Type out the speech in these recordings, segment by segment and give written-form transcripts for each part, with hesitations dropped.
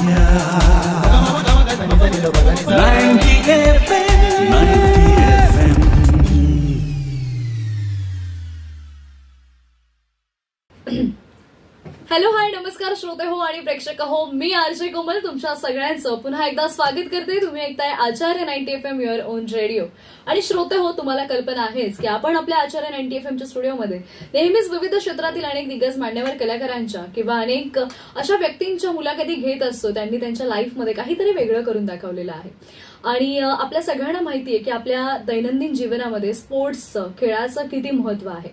Hello hi नमस्कार श्रोते हो आणि प्रेक्षक हो, मी आरजे कोमल तुमच्या सगळ्यांचं पुन्हा एकदा स्वागत करते. तुम्ही ऐकताय आचार्य 90 FM युअर ओन रेडिओ. आणि श्रोते हो, तुम्हाला कल्पना आहेच की आपण आपल्या आचार्य 90 FM च्या स्टुडिओमध्ये नेहमीच विविध क्षेत्रातील अनेक दिग्गज मान्यवर कलाकारांच्या किंवा अनेक अशा व्यक्तींच्या मुलाखती घेत असतो. त्यांनी त्यांच्या लाईफमध्ये काहीतरी वेगळं करून दाखवलेलं आहे. आणि आपल्या सगळ्यांना माहितीये की आपल्या दैनंदिन जीवनामध्ये स्पोर्ट्सचं, खेळाचं किती महत्व आहे.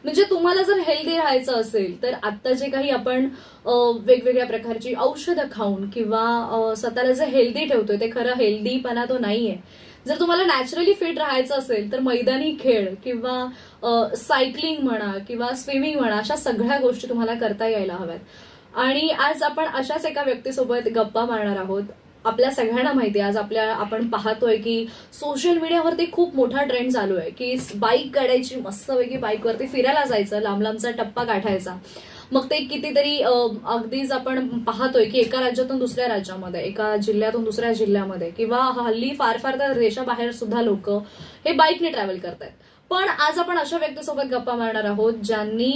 म्हणजे तुम्हाला जर हेल्दी राहायचं असेल तर आता जे काही आपण वेगवेगळ्या प्रकारची औषधं खाऊन किंवा स्वतःला जे हेल्दी ठेवतोय ते खरं हेल्दीपणा तो नाहीये. जर तुम्हाला नॅचरली फिट राहायचं असेल तर मैदानी खेळ किंवा सायकलिंग म्हणा किंवा स्विमिंग म्हणा, अशा सगळ्या गोष्टी तुम्हाला करता यायला हव्यात. आणि आज आपण अशाच एका व्यक्तीसोबत गप्पा मारणार आहोत. आपल्या सगळ्यांना माहिती आहे, आज आपण पाहतोय की सोशल मीडियावरती खूप मोठा ट्रेंड चालू आहे की बाईक काढायची, मस्तपैकी बाईकवरती फिरायला जायचं, लांब लांबचा टप्पा गाठायचा. मग ते कितीतरी अगदीच आपण पाहतोय की एका राज्यातून दुसऱ्या राज्यामध्ये, एका जिल्ह्यातून दुसऱ्या जिल्ह्यामध्ये किंवा हल्ली फार फार तर देशाबाहेर सुद्धा लोक हे बाईकने ट्रॅव्हल करतायत. पण आज आपण अशा व्यक्तीसोबत गप्पा मारणार आहोत ज्यांनी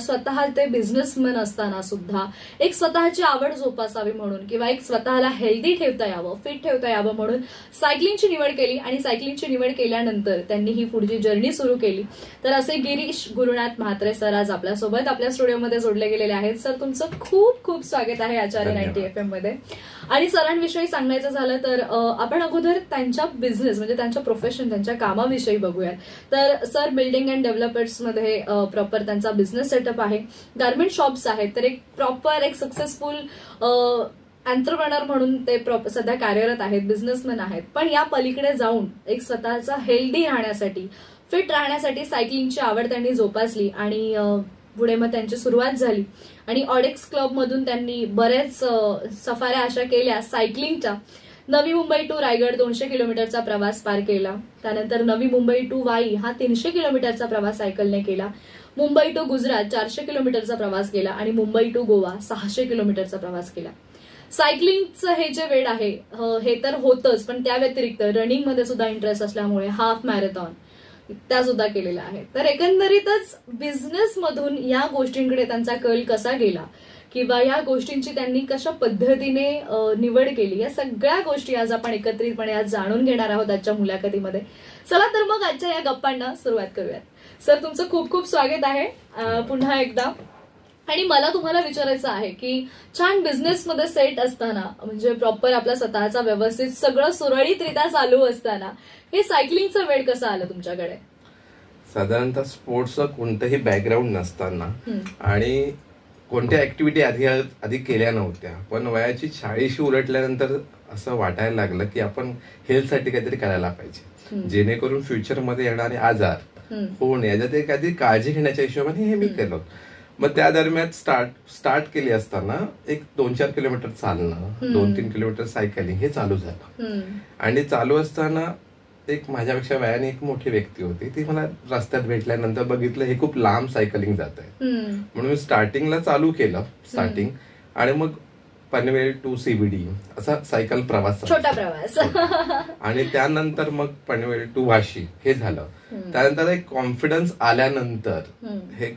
स्वतः ते बिझनेसमॅन असताना सुद्धा एक स्वतःची आवड जोपासावी म्हणून किंवा एक स्वतःला हेल्दी ठेवता यावं, फिट ठेवता यावं म्हणून सायकलिंगची निवड केली. आणि सायकलिंगची निवड केल्यानंतर त्यांनी ही पुढची जर्नी सुरू केली. तर असे गिरीश गुरुनाथ म्हात्रे सर आज आपल्यासोबत आपल्या स्टुडिओमध्ये जोडले गेलेले आहेत. सर, तुमचं खूप खूप स्वागत आहे आचार्य 90 FM मध्ये. आणि सरांविषयी सांगायचं झालं तर आपण अगोदर त्यांच्या बिझनेस म्हणजे त्यांच्या प्रोफेशन, त्यांच्या कामाविषयी बघूयात. तर सर बिल्डिंग अँड डेव्हलपर्स मध्ये प्रॉपर त्यांचा बिझनेस सेटअप आहे, गार्मेंट शॉप्स आहेत. तर एक प्रॉपर एक सक्सेसफुल एंटरप्रेनर म्हणून ते सध्या कार्यरत आहेत, बिझनेसमॅन आहेत. पण या पलीकडे जाऊन एक स्वतःचा हेल्दी राहण्यासाठी, फिट राहण्यासाठी सायकलिंगची आवड त्यांनी जोपासली आणि पुढे मग त्यांची सुरुवात झाली. आणि ऑडेक्स क्लब मधून त्यांनी बरेच सफाऱ्या अशा केल्या सायकलिंगच्या. नवी मुंबई टू रायगड 200 किलोमीटरचा प्रवास पार केला. त्यानंतर नवी मुंबई टू वाई हा 300 किलोमीटरचा प्रवास सायकलने केला. मुंबई टू गुजरात 400 किलोमीटरचा प्रवास केला आणि मुंबई टू गोवा 600 किलोमीटरचा प्रवास केला. सायकलिंगचं हे जे वेळ आहे हे तर होतच, पण त्या व्यतिरिक्त रनिंग मध्ये सुद्धा इंटरेस्ट असल्यामुळे हाफ मॅरेथॉन त्या सुद्धा केलेला आहे. तर एकंदरीतच बिझनेस मधून या गोष्टींकडे त्यांचा कल कसा गेला किंवा या गोष्टींची त्यांनी कशा पद्धतीने निवड केली, या सगळ्या गोष्टी आज आपण एकत्रितपणे आज जाणून घेणार आहोत आजच्या मुलाखतीमध्ये. चला तर मग आजच्या या गप्पांना सुरुवात करूयात. सर, तुमचं खूप खूप स्वागत आहे पुन्हा एकदा. आणि मला तुम्हाला विचारायचं आहे की छान बिझनेसमध्ये सेट असताना, म्हणजे प्रॉपर आपला स्वतःचा व्यवस्थित सगळं सुरळीतरित्या चालू असताना हे सायकलिंगचं वेळ कसं आलं तुमच्याकडे? साधारणतः स्पोर्ट्सचं कोणतंही बॅकग्राऊंड नसताना आणि कोणत्या ऍक्टिव्हिटी आधी केल्या नव्हत्या, पण वयाची 40 उलटल्यानंतर असं वाटायला लागलं की आपण हेल्थसाठी काहीतरी करायला पाहिजे, जेणेकरून फ्युचरमध्ये येणारे आजार होऊ नये याच्यात काहीतरी काळजी घेण्याच्या हिशोबाने हे मी केलं. मग त्या दरम्यान स्टार्ट केली असताना एक 2-4 किलोमीटर चालणं, 2-3 किलोमीटर सायकलिंग हे चालू झालं. आणि चालू असताना एक माझ्यापेक्षा वयाने एक मोठी व्यक्ती होती, ती मला रस्त्यात भेटल्यानंतर बघितलं हे खूप लांब सायकलिंग जात आहे, म्हणून मी स्टार्टिंगला चालू केलं आणि मग पनवेल टू CBD असा सायकल प्रवास, छोटा प्रवास. आणि त्यानंतर मग पनवेल टू वाशी हे झालं. त्यानंतर एक कॉन्फिडन्स आल्यानंतर हे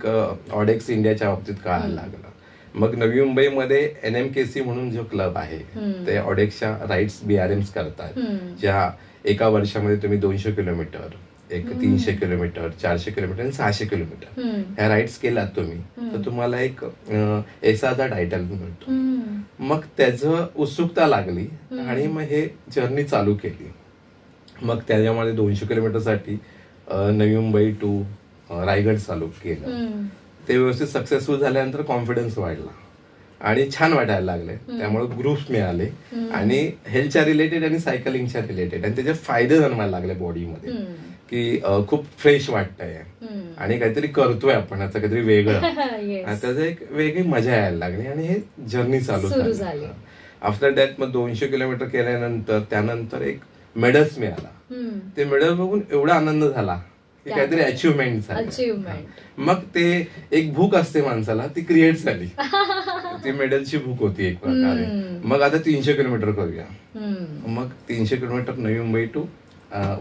ऑडेक्स इंडियाच्या बाबतीत कळायला लागलं. मग नवी मुंबईमध्ये NMKC म्हणून जो क्लब आहे ते ऑडेक्सच्या राईड्स BRMs करतात, ज्या एका वर्षामध्ये तुम्ही 200 किलोमीटर, एक 300 किलोमीटर, 400 किलोमीटर आणि 600 किलोमीटर ह्या राईड्स केलात तुम्ही तर तुम्हाला एक एसाचा टायटल मिळतो. मग त्याचं उत्सुकता लागली आणि मग हे जर्नी चालू केली. मग त्याच्यामध्ये 200 किलोमीटरसाठी नवी मुंबई टू रायगड चालू केलं. ते व्यवस्थित सक्सेसफुल झाल्यानंतर कॉन्फिडन्स वाढला आणि छान वाटायला लागले. त्यामुळे ग्रुप्स मिळाले आणि हेल्थच्या रिलेटेड आणि सायकलिंगच्या रिलेटेड, आणि त्याचे फायदे जाणवायला लागले बॉडीमध्ये की खूप फ्रेश वाटतंय आणि काहीतरी करतोय आपण, असं काहीतरी वेगळं. त्याचं एक वेगळी मजा यायला लागली आणि हे जर्नी चालू झाली. आफ्टर दॅट मग 200 किलोमीटर केल्यानंतर त्यानंतर एक मेडल्स मिळाला. ते मेडल बघून एवढा आनंद झाला की काहीतरी अचिव्हमेंट झाली. मग ते एक भूक असते माणसाला, ती क्रिएट झाली ती मेडलची भूक होती एक प्रकारे. मग आता 300 किलोमीटर करूया. मग 300 किलोमीटर नवी मुंबई टू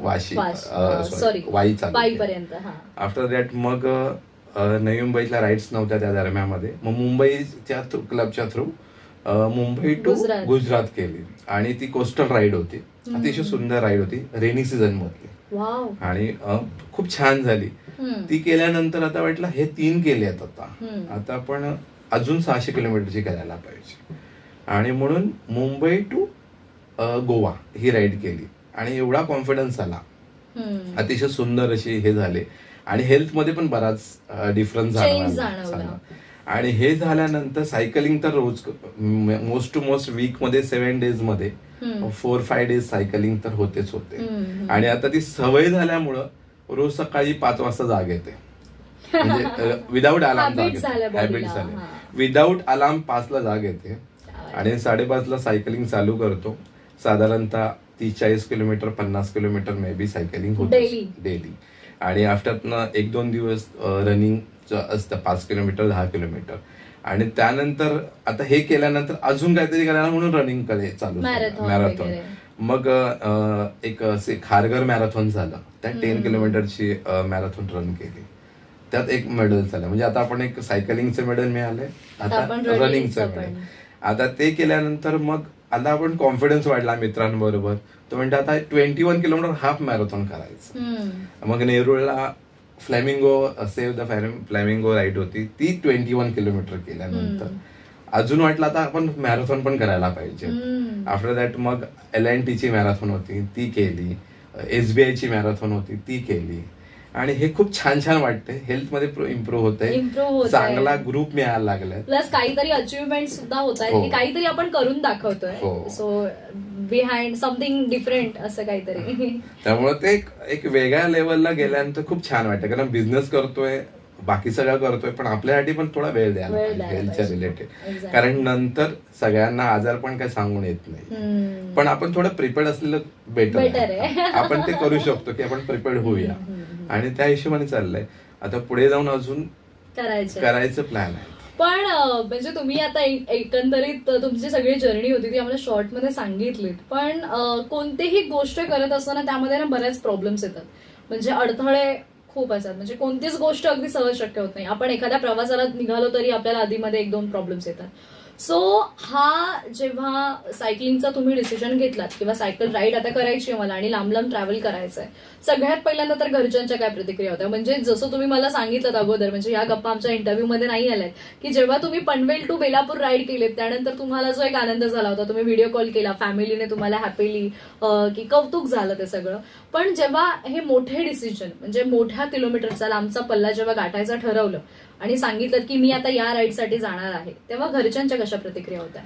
वाशी वाई पर्यंत. आफ्टर दॅट मग नवी मुंबईला राईड्स नव्हत्या त्या दरम्यानमध्ये. मग मुंबईच्या क्लबच्या थ्रू मुंबई टू गुजरात केली आणि ती कोस्टल राईड होती. अतिशय सुंदर राईड होती रेनी सीझन मधली आणि खूप छान झाली. ती केल्यानंतर आता वाटलं हे 3 केलेत आता आपण अजून 600 किलोमीटरची करायला पाहिजे आणि म्हणून मुंबई टू गोवा ही राईड केली आणि एवढा कॉन्फिडन्स आला. अतिशय सुंदर अशी हे झाले आणि हेल्थ मध्ये पण बराच डिफरन्स जाणवला. आणि हे झाल्यानंतर सायकलिंग तर रोज मोस्ट टू मोस्ट वीक मध्ये 7 डेज मध्ये 4-5 डेज सायकलिंग तर होतेच होते. आणि आता ती सवय झाल्यामुळं रोज सकाळी 5 वाजता जाग येते म्हणजे विदाऊट अलार्म हॅबिट झाले. विदाऊट अलार्म 5ला जाग येते आणि 5:30ला सायकलिंग चालू करतो. साधारणतः 30-40 kilometre 50 kilometre may be cycling होते डेली. आणि आफ्टरनं 1-2 दिवस रनिंग असतं 5 किलोमीटर 10 किलोमीटर. आणि त्यानंतर आता हे केल्यानंतर अजून काहीतरी करायला म्हणून रनिंग चालू मॅरेथॉन. मग एक खारघर मॅरेथॉन झालं. त्यात 10 किलोमीटरची मॅरेथॉन रन केली. त्यात एक मेडल झालं. म्हणजे आता आपण एक सायकलिंगचं मेडल मिळालंय आता रनिंगचं मेडल. आता ते केल्यानंतर मग आता आपण कॉन्फिडन्स वाढला मित्रांबरोबर. तो म्हणतो आता 21 किलोमीटर हाफ मॅरेथॉन करायचं. मग नेरूळला flamingo save the flamingo ride होती ती 21 किलोमीटर केल्यानंतर अजून वाटलं आता आपण मॅरेथॉन पण करायला पाहिजे. आफ्टर दॅट मग LNTची मॅरेथॉन होती ती केली. SBIची मॅरेथॉन होती ती केली आणि हे खूप छान छान वाटते. हेल्थ मध्ये इम्प्रूव्ह होतंय. चांगला ग्रुप मिळायला लागलाय. प्लस काहीतरी अचिव्हमेंट सुद्धा होत आहेत की काहीतरी आपण करून दाखवतोय. सो बिहाइंड समथिंग डिफरंट असं काहीतरी. त्यामुळे ते एक वेगळ्या लेवलला गेल्यानंतर खूप छान वाटतं. कारण बिझनेस करतोय बाकी सगळं करतोय पण आपल्यासाठी पण थोडा वेळ द्यायला पाहिजे हेल्थच्या रिलेटेड. कारण नंतर सगळ्यांना आजार पण काही सांगून येत नाही. पण आपण थोडं प्रिपेअर्ड असलेलं बेटर आहे. आपण ते करू शकतो की आपण प्रिपेअर्ड होऊया आणि त्या हिशोबाने चाललंय. आता पुढे जाऊन अजून करायचं प्लॅन आहे. पण म्हणजे तुम्ही आता एकंदरीत तुमची सगळी जर्नी होती ती आम्हाला शॉर्ट मध्ये सांगितलीत. पण कोणतीही गोष्ट करत असताना त्यामध्ये ना बऱ्याच प्रॉब्लेम्स येतात. म्हणजे अडथळे खूप असतात. म्हणजे कोणतीच गोष्ट अगदी सहज शक्य होत नाही. आपण एखाद्या प्रवासाला निघालो तरी आपल्याला आधीमध्ये 1-2 प्रॉब्लेम्स येतात. सो हा जेव्हा सायकलिंगचा तुम्ही डिसिजन घेतलात किंवा सायकल राईड आता करायची आहे मला आणि लांब लांब ट्रॅव्हल करायचंय, सगळ्यात पहिल्यांदा तर घरच्यांच्या काय प्रतिक्रिया होत्या? म्हणजे जसं तुम्ही मला सांगितलं अगोदर, म्हणजे या गप्पा आमच्या इंटरव्ह्यूमध्ये नाही आल्यात, की जेव्हा तुम्ही पनवेल टू बेलापूर राईड केलेत त्यानंतर तुम्हाला जो एक आनंद झाला होता, तुम्ही व्हिडिओ कॉल केला, फॅमिलीने तुम्हाला हॅपीली की कौतुक झालं ते सगळं. पण जेव्हा हे मोठे डिसिजन म्हणजे मोठ्या किलोमीटरचा लांबचा पल्ला जेव्हा गाठायचा ठरवलं आणि सांगितलं की मी आता या राईडसाठी जाणार आहे, तेव्हा घरच्यांच्या कशा प्रतिक्रिया होत्या?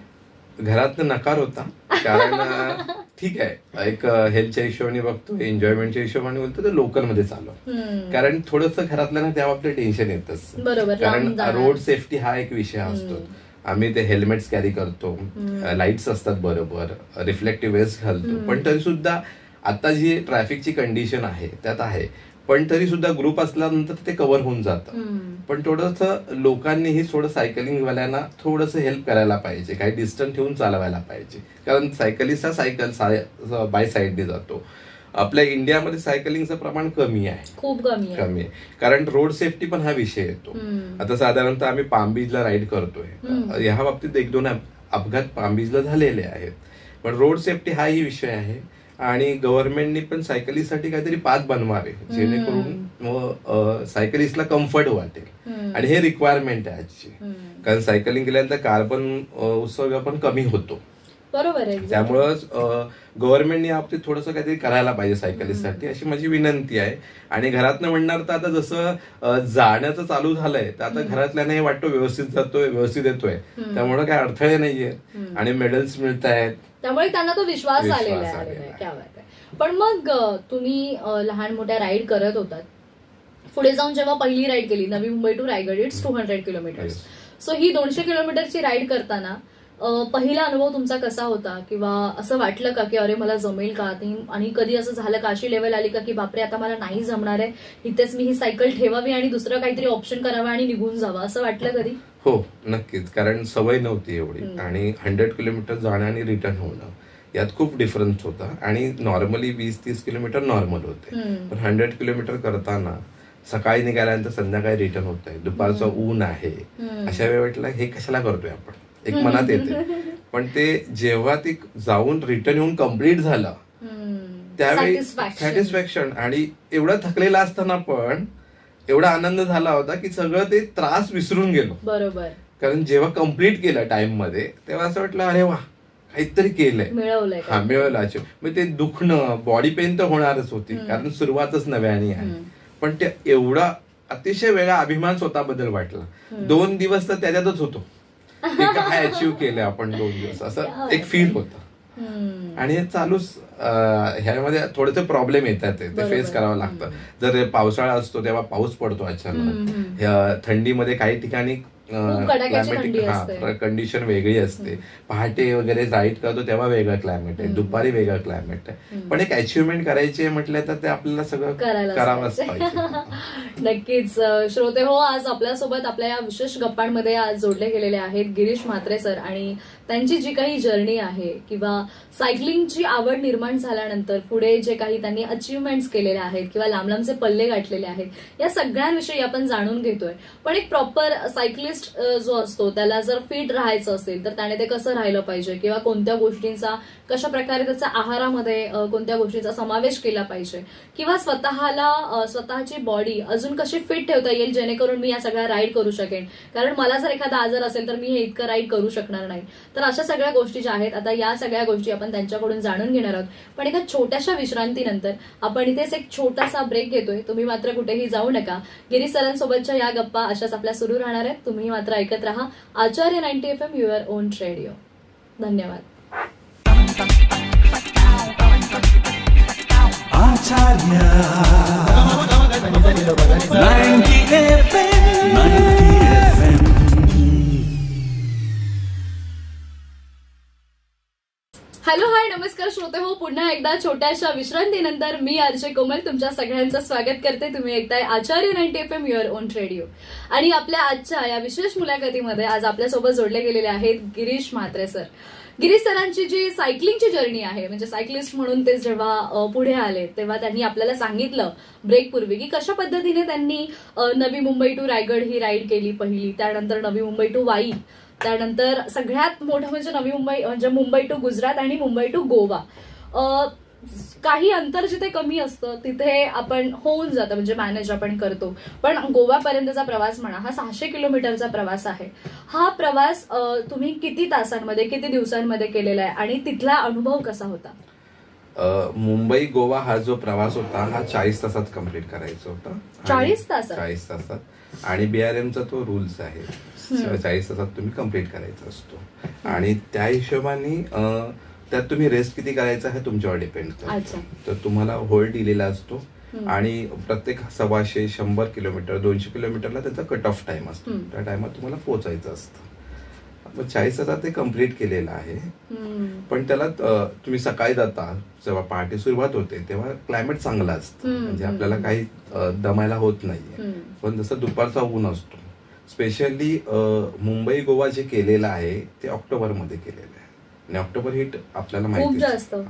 घरात नकार होता. कारण ठीक आहे, एक हेल्थच्या हिशोबाने बघतो, एन्जॉयमेंटच्या हिशोबाने बोलतो तर लोकल मध्ये चालू. कारण थोडंसं घरातल्या त्या बाबतीत टेन्शन येतच. बरोबर. कारण रोड सेफ्टी हा एक विषय असतो. आम्ही ते हेल्मेट्स कॅरी करतो, लाईट्स असतात बरोबर, रिफ्लेक्टिव्ह वेस्ट घालतो, पण तरी सुद्धा आता जी ट्रॅफिकची कंडिशन आहे त्यात आहे, पण तरी सुद्धा ग्रुप असल्यानंतर ते कव्हर होऊन जातं. पण थोडंसं लोकांनीही थोडं सायकलिंग वाल्यांना थोडंसं हेल्प करायला पाहिजे, काही डिस्टन्स ठेवून चालवायला पाहिजे. कारण सायकलिस्ट हा सायकल बाय साईडने जातो. आपल्या इंडियामध्ये सायकलिंगचं प्रमाण कमी आहे, खूप कमी आहे. कारण रोड सेफ्टी पण हा विषय येतो. आता साधारणतः आम्ही पाम बीचला राईड करतोय, ह्या बाबतीत 1-2 अपघात पाम बीचला झालेले आहेत. पण रोड सेफ्टी हाही विषय आहे आणि गव्हर्नमेंटनी पण सायकलिस्टसाठी काहीतरी पाथ बनवावे जेणेकरून सायकलिस्टला कम्फर्ट वाटेल. आणि हे रिक्वायरमेंट आहे आजची, कारण सायकलिंग केल्यानंतर कार्बन उत्सर्ग पण कमी होतो. बरोबर आहे. त्यामुळं गव्हर्नमेंटने बाबतीत थोडंसं काहीतरी करायला पाहिजे सायकलिस्टसाठी, अशी माझी विनंती आहे. आणि घरातनं म्हणणार तर आता जसं जाण्याचं चालू झालंय तर आता घरातल्याने वाटतो व्यवस्थित जातोय, व्यवस्थित येतोय, त्यामुळे काही अडथळे नाहीये आणि मेडल्स मिळत आहेत, त्यामुळे त्यांना तो विश्वास आलेला आहे. पण मग तुम्ही लहान मोठ्या राईड करत होतात, पुढे जाऊन जेव्हा पहिली राईड केली Navi Mumbai to Raigad, it's 200 kilometres. So ही 200 किलोमीटरची राईड करताना पहिला अनुभव तुमचा कसा होता? किंवा असं वाटलं का की अरे मला जमेल का? आणि कधी असं झालं का, अशी लेवल आली का की बापरे आता मला नाही जमणार आहे, इथेच मी ही सायकल ठेवावी आणि दुसरं काहीतरी ऑप्शन करावं आणि निघून जावं, असं वाटलं कधी? हो नक्कीच, कारण सवय नव्हती एवढी. आणि 100 किलोमीटर जाणं आणि रिटर्न होणं यात खूप डिफरन्स होता. आणि नॉर्मली 20-30 किलोमीटर नॉर्मल होते, पण 100 किलोमीटर करताना सकाळी निघाल्यानंतर संध्याकाळी रिटर्न होत आहे, दुपारचं ऊन आहे, अशा वेळेला हे कशाला करतोय आपण, एक मनात येते. पण ते जेव्हा ती जाऊन रिटर्न येऊन कम्प्लीट झालं त्यावेळी सॅटिस्फॅक्शन, आणि एवढा थकलेला असताना पण एवढा आनंद झाला होता की सगळं ते त्रास विसरून गेलो. बरोबर. कारण जेव्हा कम्प्लीट केलं टाइम मध्ये तेव्हा असं वाटलं अरे वा काहीतरी केलंय, मिळवलं. मग ते दुखणं, बॉडी पेन तर होणारच होती, कारण सुरुवातच नव्याने आहे. पण ते एवढा अतिशय वेगळा अभिमान स्वतःबद्दल वाटला. 2 दिवस तर त्याच्यातच होतो, काय अचीव्ह केलं आपण 2 दिवस, असं एक फील होतं. आणि हे चालूच ह्यामध्ये थोडेसे प्रॉब्लेम येतात, ते फेस करावं लागतं. जर पावसाळा असतो तेव्हा पाऊस पडतो अचानक, थंडीमध्ये काही ठिकाणी क्लायमेटिक कंडिशन वेगळी असते, पहाटे वगैरे राईड करतो तेव्हा वेगळं क्लायमेट आहे, दुपारी वेगळं क्लायमेट आहे. पण एक अचिव्हमेंट करायची आहे म्हटलं तर ते आपल्याला सगळं करावंच पाहिजे. नक्कीच. श्रोते हो, आज आपल्यासोबत आपल्या या विशेष गप्पांमध्ये आज जोडले गेलेले आहेत गिरीश म्हात्रे सर. आणि त्यांची जी काही जर्नी आहे किंवा सायकलिंगची आवड निर्माण झाल्यानंतर पुढे जे काही त्यांनी अचिव्हमेंट्स केलेले आहेत किंवा लांब लांबचे पल्ले गाठलेले आहेत, या सगळ्यांविषयी आपण जाणून घेतोय. पण एक प्रॉपर सायकलिस्ट जो असतो त्याला जर फिट राहायचं असेल तर त्याने ते कसं राहिलं पाहिजे किंवा कोणत्या गोष्टींचा, कशा प्रकारे त्याचा आहारामध्ये कोणत्या गोष्टींचा समावेश केला पाहिजे किंवा स्वतःची बॉडी अजून कशी फिट ठेवता येईल जेणेकरून मी या सगळ्या राईड करू शकेन. कारण मला जर एखादा आजार असेल तर मी हे इतकं राईड करू शकणार नाही. तर अशा सगळ्या गोष्टी ज्या आहेत, आता या सगळ्या गोष्टी आपण त्यांच्याकडून जाणून घेणार आहोत. पण एका छोट्याशा विश्रांतीनंतर आपण इथेच एक छोटासा ब्रेक घेतोय. तुम्ही मात्र कुठेही जाऊ नका. गिरीश सरांसोबतच्या या गप्पा अशाच आपल्या सुरू राहणार आहेत. तुम्ही मात्र ऐकत राहा आचार्य 90 FM युअर ओन रेडिओ. धन्यवाद. आचार्य 90 FM. हॅलो, हाय, नमस्कार श्रोते हो. पुन्हा एकदा छोट्याशा विश्रांतीनंतर मी आरजे कोमल तुमच्या सगळ्यांचं स्वागत करते. तुम्ही ऐकताय आचार्य 90 FM युअर ओन रेडिओ. आणि आपल्या आजच्या या विशेष मुलाखतीमध्ये आज आपल्यासोबत जोडले गेलेले आहेत गिरीश म्हात्रे सर. गिरीश सरांची जी सायकलिंगची जर्नी आहे, म्हणजे सायकलिस्ट म्हणून ते जेव्हा पुढे आले तेव्हा त्यांनी आपल्याला सांगितलं ब्रेकपूर्वी की कशा पद्धतीने त्यांनी नवी मुंबई टू रायगड ही राईड केली पहिली, त्यानंतर नवी मुंबई टू वाई, त्यानंतर सगळ्यात मोठं म्हणजे नवी मुंबई म्हणजे मुंबई टू गुजरात आणि मुंबई टू गोवा. काही अंतर जिथे कमी असतं तिथे आपण होऊन जातं, म्हणजे मॅनेज आपण करतो. पण गोवापर्यंतचा प्रवास म्हणा, हा 600 किलोमीटरचा प्रवास आहे. हा प्रवास तुम्ही किती तासांमध्ये, किती दिवसांमध्ये केलेला आहे आणि तिथला अनुभव कसा होता? मुंबई गोवा हा जो प्रवास होता हा 40 तासात कम्प्लीट करायचा होता. 40 तासात. आणि BRMचा तो रूल्स आहे, 40 तासात तुम्ही कम्प्लीट करायचा असतो. आणि त्या हिशोबाने त्यात तुम्ही रेस्ट किती करायचा हे तुमच्यावर डिपेंड करतो. तर तुम्हाला होल्ड दिलेला असतो आणि प्रत्येक 100-100 किलोमीटर 200 किलोमीटरला त्याचा कट ऑफ टाइम असतो. त्या टाइमात तुम्हाला पोहोचायचं असतं. मग 40 तासात ते कम्प्लीट केलेलं आहे. पण त्याला तुम्ही सकाळी जाता, जेव्हा पहाटे सुरुवात होते तेव्हा क्लायमेट चांगला असतं, म्हणजे आपल्याला काही दमायला होत नाहीये. पण जसं दुपारचा ऊन असतो, स्पेशली मुंबई गोवा जे केलेलं आहे ते ऑक्टोबर मध्ये केलेलं आहे आणि ऑक्टोबर हिट आपल्याला माहिती असतं.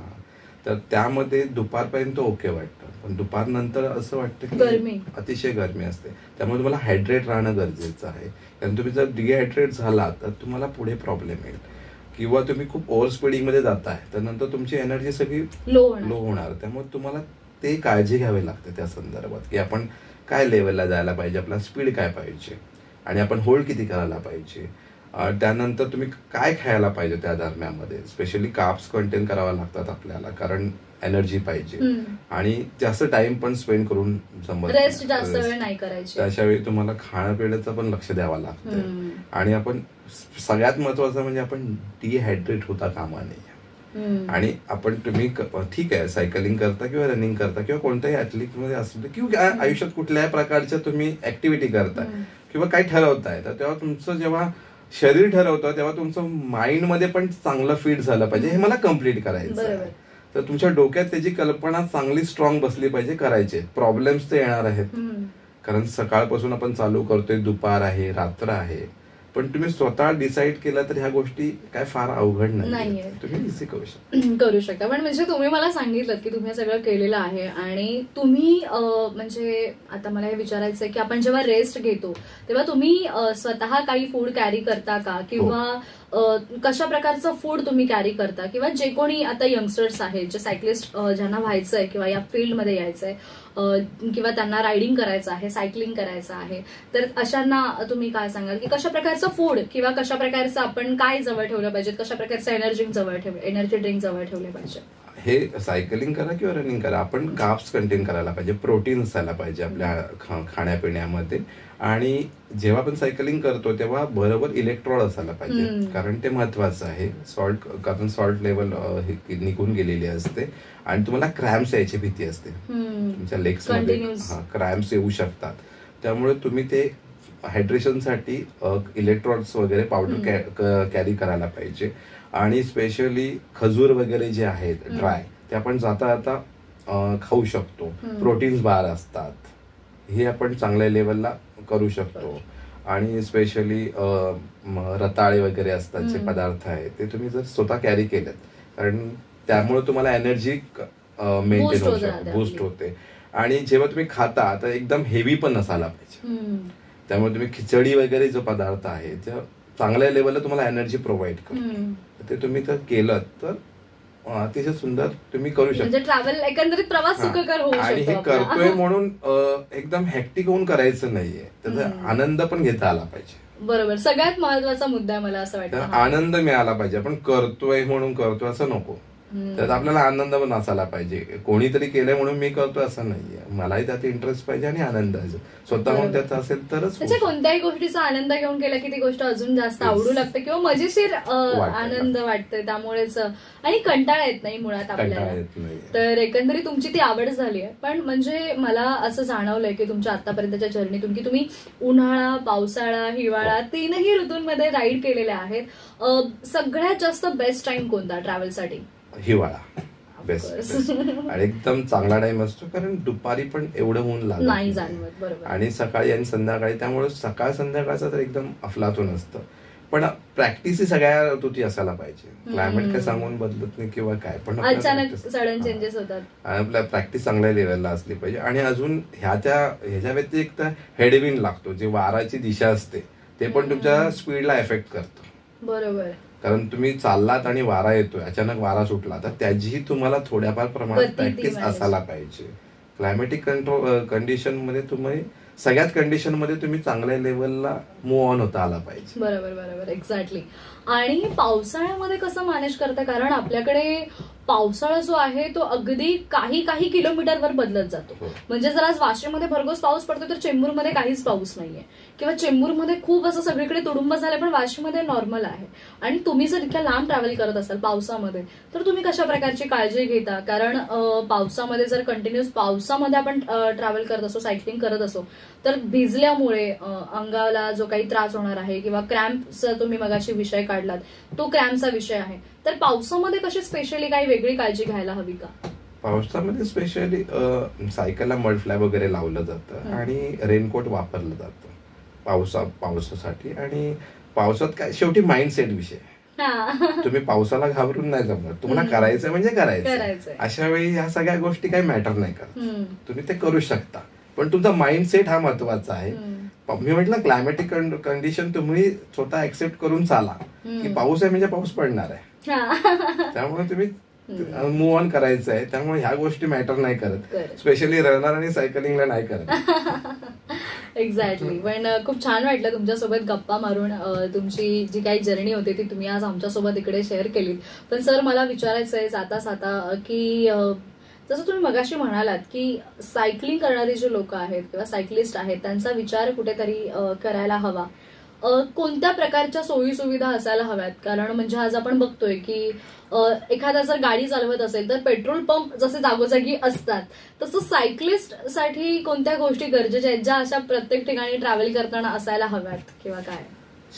तर त्यामध्ये दुपारपर्यंत ओके वाटतं, पण दुपार नंतर असं वाटतं की अतिशय गरमी असते. त्यामुळे तुम्हाला हायड्रेट राहणं गरजेचं आहे. कारण तुम्ही जर डिहायड्रेट झाला तर तुम्हाला पुढे प्रॉब्लेम येईल, किंवा तुम्ही खूप ओव्हर स्पीडिंग मध्ये जाताय तर नंतर तुमची एनर्जी सगळी लो होणार. त्यामुळे तुम्हाला ते काळजी घ्यावी लागते त्या संदर्भात की आपण काय लेवलला जायला पाहिजे, आपला स्पीड काय पाहिजे आणि आपण होल्ड किती करायला पाहिजे. त्यानंतर तुम्ही काय खायला पाहिजे त्या दरम्यानमध्ये, स्पेशली कार्ब्स कंटेन करावा लागतात आपल्याला, कारण एनर्जी पाहिजे. आणि जास्त टाइम पण स्पेंड करून रेस्ट जास्त वेळ नाही करायची. त्याच्या वेळी तुम्हाला खाण्यापिण्याचं पण लक्ष द्यावं लागतं. आणि आपण सगळ्यात महत्वाचं म्हणजे आपण डिहायड्रेट होता कामा नये. आणि आपण तुम्ही ठीक आहे सायकलिंग करता किंवा रनिंग करता किंवा कोणत्याही ऍथलीट मध्ये असू किंवा आयुष्यात कुठल्याही प्रकारच्या तुम्ही ऍक्टिव्हिटी करताय किंवा काही ठरवताय, तर तेव्हा तुमचं जेव्हा शरीर ठरवतं तेव्हा तुमचं माइंड मध्ये पण चांगलं फिट झालं पाहिजे, हे मला कम्प्लीट करायचं आहे. तर तुमच्या डोक्यात त्याची कल्पना चांगली स्ट्रॉंग बसली पाहिजे. करायचे प्रॉब्लेम्स तर येणार आहेत, कारण सकाळपासून आपण चालू करतोय, दुपार आहे, रात्र आहे, पण तुम्ही स्वतः डिसाईड केलं तर ह्या गोष्टी काय फार अवघड नाही, तुम्ही इझी करू शकता. पण म्हणजे तुम्ही मला सांगितलं की तुम्ही सगळं केलेलं आहे आणि तुम्ही म्हणजे आता मला हे विचारायचं आहे की आपण जेव्हा रेस्ट घेतो तेव्हा तुम्ही स्वतः काही फूड कॅरी करता का, किंवा कशा प्रकारचं फूड तुम्ही कॅरी करता, किंवा जे कोणी आता यंगस्टर्स आहेत जे सायकलिस्ट ज्यांना व्हायचंय किंवा या फील्डमध्ये यायचंय किंवा त्यांना रायडिंग करायचं आहे, सायकलिंग करायचं आहे, तर अशांना तुम्ही काय सांगाल की कशा प्रकारचं फूड किंवा कशा प्रकारचं आपण काय जवळ ठेवलं पाहिजे, कशा प्रकारचं एनर्जी ड्रिंक जवळ ठेवले पाहिजे? हे सायकलिंग करा किंवा रनिंग करा, आपण कार्ब्स कंटेन करायला पाहिजे, प्रोटीन असायला पाहिजे आपल्या खाण्यापिण्यामध्ये. आणि जेव्हा आपण सायकलिंग करतो तेव्हा बरोबर इलेक्ट्रॉल असायला पाहिजे, कारण ते महत्वाचं आहे. सॉल्ट, कारण सॉल्ट लेवल निघून गेलेली असते आणि तुम्हाला क्रॅम्प्स यायची भीती असते तुमच्या लेग्स मध्ये, क्रॅम्प्स येऊ शकतात. त्यामुळे तुम्ही ते हायड्रेशनसाठी इलेक्ट्रॉल्स वगैरे पावडर कॅरी करायला पाहिजे. आणि स्पेशली खजूर वगैरे जे आहेत ड्राय, ते आपण जाता जाता खाऊ शकतो. प्रोटीन्स बार असतात, हे आपण चांगल्या लेवलला करू शकतो. आणि स्पेशली रताळे वगैरे असतात जे पदार्थ आहेत ते तुम्ही जर स्वतः कॅरी केलेत, कारण त्यामुळे तुम्हाला एनर्जी मेंटेन होऊ शकते, बूस्ट होते. आणि जेव्हा तुम्ही खाता तर एकदम हेवी पण नसायला पाहिजे, त्यामुळे तुम्ही खिचडी वगैरे जो पदार्थ आहे त्या चांगल्या लेवलला तुम्हाला एनर्जी प्रोव्हाइड करतो, ते तुम्ही तर केलं तर अतिशय सुंदर तुम्ही करू शकता. ट्रॅव्हल एकंदरीत प्रवास सुखकर होऊ शकतो. आणि हे करतोय म्हणून एकदम हेक्टिक होऊन करायचं नाहीये, त्याचा आनंद पण घेता आला पाहिजे. बरोबर, सगळ्यात महत्वाचा मुद्दा मला असं वाटतं. आनंद मिळाला पाहिजे, आपण करतोय म्हणून करतोय असं नको, त्यात आपल्याला आनंद पण असायला पाहिजे. कोणीतरी केलंय म्हणून मी करतोय असं नाहीये, मलाही त्यात इंटरेस्ट पाहिजे आणि आनंद स्वतःहून त्यात असेल तरच. म्हणजे कोणत्याही गोष्टीचा आनंद घेऊन केला की ती गोष्ट अजून जास्त आवडू लागते किंवा मजेशीर आनंद वाटतोय, त्यामुळेच. आणि कंटाळा येत नाही मुळात आपल्याला. तर एकंदरीत तुमची ती आवड झाली आहे. पण म्हणजे मला असं जाणवलंय की तुमच्या आतापर्यंतच्या जर्नीतून की तुम्ही उन्हाळा, पावसाळा, हिवाळा तीनही ऋतूंमध्ये राईड केलेल्या आहेत. सगळ्यात जास्त बेस्ट टाइम कोणता ट्रॅव्हलसाठी? हिवाळा बेस्ट, आणि एकदम चांगला टाइम असतो, कारण दुपारी पण एवढं ऊन नाही जाणवत, आणि सकाळी आणि संध्याकाळी, त्यामुळे सकाळ संध्याकाळचं तर एकदम अफलातून असतं. पण प्रॅक्टिस ही सगळ्या ऋतूची असायला पाहिजे. क्लायमेट काय सांगून बदलत नाही किंवा काय, पण अचानक सडन चेंजेस होतात. आपल्या प्रॅक्टिस चांगल्या लेवलला असली पाहिजे. आणि अजून ह्याच्या व्यतिरिक्त हेडविंड लागतो, जे वाराची दिशा असते ते पण तुमच्या स्पीडला एफेक्ट करतो. बरोबर, कारण तुम्ही चाललात आणि वारा येतोय, अचानक वारा सुटला तर त्याचीही तुम्हाला थोड्याफार प्रमाणात प्रॅक्टिस असायला पाहिजे. क्लायमेटिक कंडिशन मध्ये तुम्ही सगळ्याच कंडिशन मध्ये तुम्ही चांगल्या लेवलला मूव्ह ऑन होता आला पाहिजे. बरोबर बरोबर, एक्झॅक्टली. आणि पावसाळ्यामध्ये कसं मॅनेज करता, कारण आपल्याकडे पावसाळा जो आहे तो अगदी काही किलोमीटरवर बदलत जातो. म्हणजे जर आज वाशिममध्ये भरघोस पाऊस पडतो तर चेंबूरमध्ये काहीच पाऊस नाहीये, किंवा चेंबूरमध्ये खूप असं सगळीकडे तुडुंब झाले पण वाशिममध्ये नॉर्मल आहे. आणि तुम्ही जर इतक्या लांब ट्रॅव्हल करत असाल पावसामध्ये, तर तुम्ही कशा प्रकारची काळजी घेता? कारण पावसामध्ये जर कंटिन्युअस पावसामध्ये आपण ट्रॅव्हल करत असो, सायकलिंग करत असो, तर भिजल्यामुळे अंगाला जो काही त्रास होणार आहे, किंवा क्रॅम्पचा तुम्ही मगाशी विषय काढलात, तो क्रॅम्पचा विषय आहे. तर पावसामध्ये कशी स्पेशली काही वेगळी काळजी घ्यायला हवी का? पावसामध्ये स्पेशली सायकलला मड फ्लॅप वगैरे लावलं जातं आणि रेनकोट वापरलं जातं पावसासाठी. आणि पावसात काय शेवटी माइंडसेट विषय, तुम्ही पावसाला घाबरून नाही जमणार, तुम्हाला करायचं म्हणजे करायचं. अशा वेळी ह्या सगळ्या गोष्टी काही मॅटर नाही करत, तुम्ही ते करू शकता. पण तुमचा माइंडसेट हा महत्वाचा आहे. मी म्हटलं क्लायमॅटिक कंडिशन तुम्ही स्वतः ऍक्सेप्ट करून चाला, की पाऊस आहे म्हणजे पाऊस पडणार आहे, त्यामुळे तुम्ही मूव्ह ऑन करायचं आहे. त्यामुळे ह्या गोष्टी मॅटर नाही करत, स्पेशली रनर आणि सायकलिंगला नाही करत. एक्झॅक्टली. पण खूप छान वाटलं तुमच्यासोबत गप्पा मारून. तुमची जी काही जर्नी होती ती तुम्ही आज आमच्यासोबत इकडे शेअर केली. पण सर, मला विचारायचं आहे जाता की जसं तुम्ही मगाशी म्हणालात की सायकलिंग करणारी जे लोक आहेत किंवा सायकलिस्ट आहेत त्यांचा विचार कुठेतरी करायला हवा. कोणत्या प्रकारच्या सोयी सुविधा असायला हव्यात? कारण म्हणजे आज आपण बघतोय की एखादा जर गाडी चालवत असेल तर पेट्रोल पंप जसे जागोजागी असतात, तसं सायकलिस्ट साठी कोणत्या गोष्टी गरजेच्या आहेत ज्या अशा प्रत्येक ठिकाणी ट्रॅव्हल करताना असायला हव्यात किंवा काय?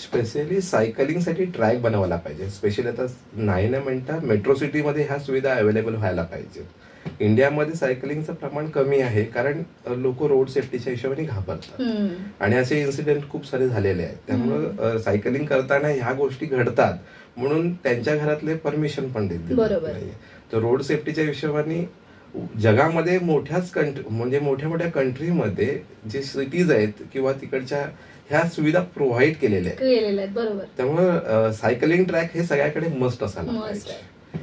स्पेशली सायकलिंगसाठी ट्रॅक बनवायला पाहिजे. स्पेशली आता नाही म्हणता मेट्रो सिटीमध्ये ह्या सुविधा अवेलेबल व्हायला पाहिजेत. इंडियामध्ये सायकलिंगचं प्रमाण कमी आहे, कारण लोक रोड सेफ्टीच्या हिशोबाने घाबरतात आणि असे इन्सिडेंट खूप सारे झालेले आहेत. त्यामुळे सायकलिंग करताना ह्या गोष्टी घडतात म्हणून त्यांच्या घरातले परमिशन पण देत नाही. तर रोड सेफ्टीच्या हिशोबाने जगामध्ये मोठ्याच म्हणजे मोठ्या मोठ्या कंट्रीमध्ये जे सिटीज आहेत किंवा तिकडच्या ह्या सुविधा प्रोव्हाइड केलेल्या आहेत. बरोबर. त्यामुळे सायकलिंग ट्रॅक हे सगळ्याकडे मस्ट असायला पाहिजे.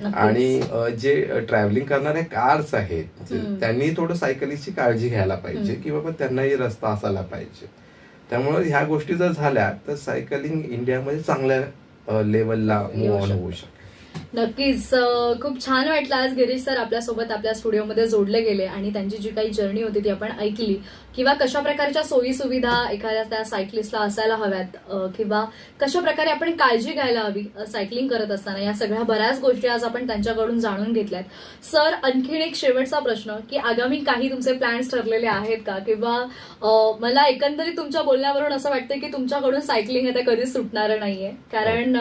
आणि जे ट्रॅव्हलिंग करणाऱ्या कार्स आहेत त्यांनी थोडं सायकलिंगची काळजी घ्यायला पाहिजे की बाबा त्यांनाही रस्ता असायला पाहिजे. त्यामुळे ह्या गोष्टी जर झाल्या तर सायकलिंग इंडियामध्ये चांगल्या लेवलला मूव्ह ऑन होऊ शकते. नक्कीच. खूप छान वाटलं आज गिरीश सर आपल्यासोबत आपल्या स्टुडिओमध्ये जोडले गेले आणि त्यांची जी काही जर्नी होती ती आपण ऐकली, किंवा कशा प्रकारच्या सोयी सुविधा एखाद्या त्या सायकलिस्टला असायला हव्यात, किंवा कशा प्रकारे आपण काळजी घ्यायला हवी सायकलिंग करत असताना, या सगळ्या बऱ्याच गोष्टी आज आपण त्यांच्याकडून जाणून घेतल्यात. सर, आणखीन एक शेवटचा प्रश्न की आगामी काही तुमचे प्लॅन्स ठरलेले आहेत का, किंवा मला एकंदरीत तुमच्या बोलण्यावरून असं वाटतं की तुमच्याकडून सायकलिंग आता कधीच सुटणार नाहीये, कारण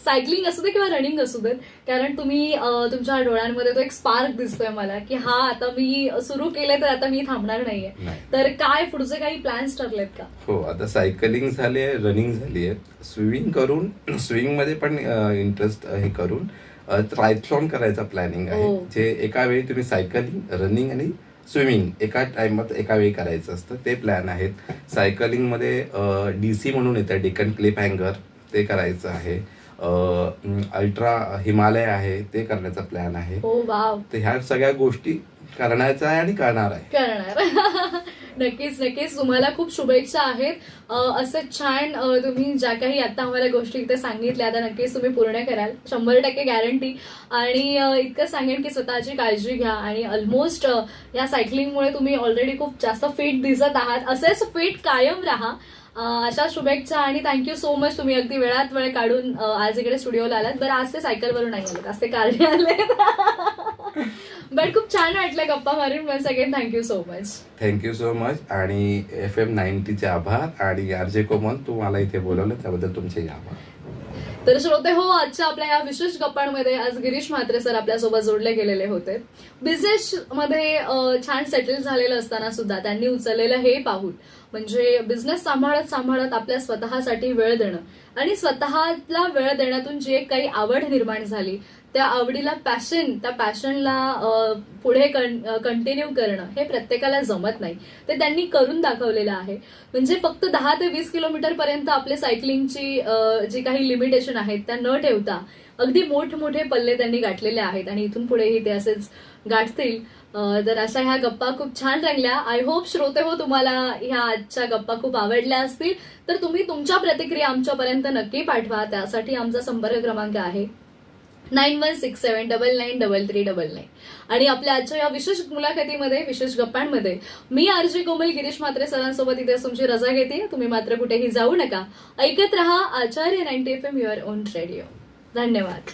सायकलिंग असू दे किंवा रनिंग असू देत, कारण तुम्ही तुमच्या डोळ्यांमध्ये तो एक स्पार्क दिसतोय मला की हा आता मी सुरू केले तर आता मी थांबणार नाहीये. तर काय पुढचे काही प्लॅन्स ठरलेत का? हो, आता सायकलिंग झाली आहे, रनिंग झाली आहे, स्विमिंग करून स्विमिंग मध्ये पण इंटरेस्ट हे करून ट्रायथलॉन करायचा प्लॅनिंग आहे, जे एका वेळी तुम्ही सायकलिंग, रनिंग आणि स्विमिंग एका टाइमात एका वेळी करायचं असतं, ते प्लॅन आहेत. सायकलिंग मध्ये DC म्हणून येतं, डेक्कन क्लिफ हँगर, ते करायचं आहे. अल्ट्रा हिमालय आहे, ते करण्याचा प्लॅन आहे. तर ह्या सगळ्या गोष्टी करण्याचा आहे आणि करणार आहे. नक्कीच नक्कीच. तुम्हाला खूप शुभेच्छा आहेत. असं छान तुम्ही ज्या काही आता आम्हाला गोष्टी इथे सांगितल्या त्या नक्कीच तुम्ही पूर्ण कराल, 100% गॅरंटी. आणि इतकं सांगेन की स्वतःची काळजी घ्या आणि ऑलमोस्ट या सायकलिंगमुळे तुम्ही ऑलरेडी खूप जास्त फिट दिसत आहात, असेच फिट कायम राहा, अशा शुभेच्छा. आणि थँक्यू सो मच, तुम्ही अगदी वेळात वेळ काढून आज इकडे स्टुडिओला आलात. बरं, आज ते सायकलवरून नाही आलेत, आज ते कारने आले. बट खूप छान वाटलं गप्पा मारून. Once again thank you so much. Thank you so much. आणि FM 90चे आभार, आणि RJ कोमल तुम्हाला इथे बोलवलं त्याबद्दल तुमचे आभार. तर श्रोते हो, आजच्या आपल्या या विशेष गप्पांमध्ये आज गिरीश म्हात्रे सर आपल्यासोबत जोडले गेलेले होते. बिझनेस मध्ये छान सेटल झालेलं असताना सुद्धा त्यांनी उचललेलं हे पाऊल म्हणजे बिझनेस सांभाळत सांभाळत आपल्या स्वतःसाठी वेळ देणं, आणि स्वतःला वेळ देण्यातून जी एक काही आवड निर्माण झाली त्या आवडीला त्या पॅशनला पुढे कंटिन्यू करणं हे प्रत्येकाला जमत नाही, ते त्यांनी करून दाखवलेलं आहे. म्हणजे फक्त 10 ते 20 किलोमीटर पर्यंत आपले सायकलिंगची जी काही लिमिटेशन आहेत त्या न ठेवता अगदी मोठमोठे पल्ले त्यांनी गाठलेले आहेत, आणि इथून पुढेही ते असेच गाठतील. तर अशा ह्या गप्पा खूप छान रंगल्या. आय होप श्रोते हो तुम्हाला ह्या आजच्या गप्पा खूप आवडल्या असतील. तर तुम्ही तुमच्या प्रतिक्रिया आमच्यापर्यंत नक्की पाठवा. त्यासाठी आमचा संपर्क क्रमांक आहे 9167993399. आणि आपल्या आजच्या या विशेष मुलाखतीमध्ये, विशेष गप्पांमध्ये मी RJ कोमल गिरीश म्हात्रे सरांसोबत इथे तुमची रजा घेते. तुम्ही मात्र कुठेही जाऊ नका, ऐकत रहा आचार्य 90 FM युअर ओन रेडिओ. धन्यवाद.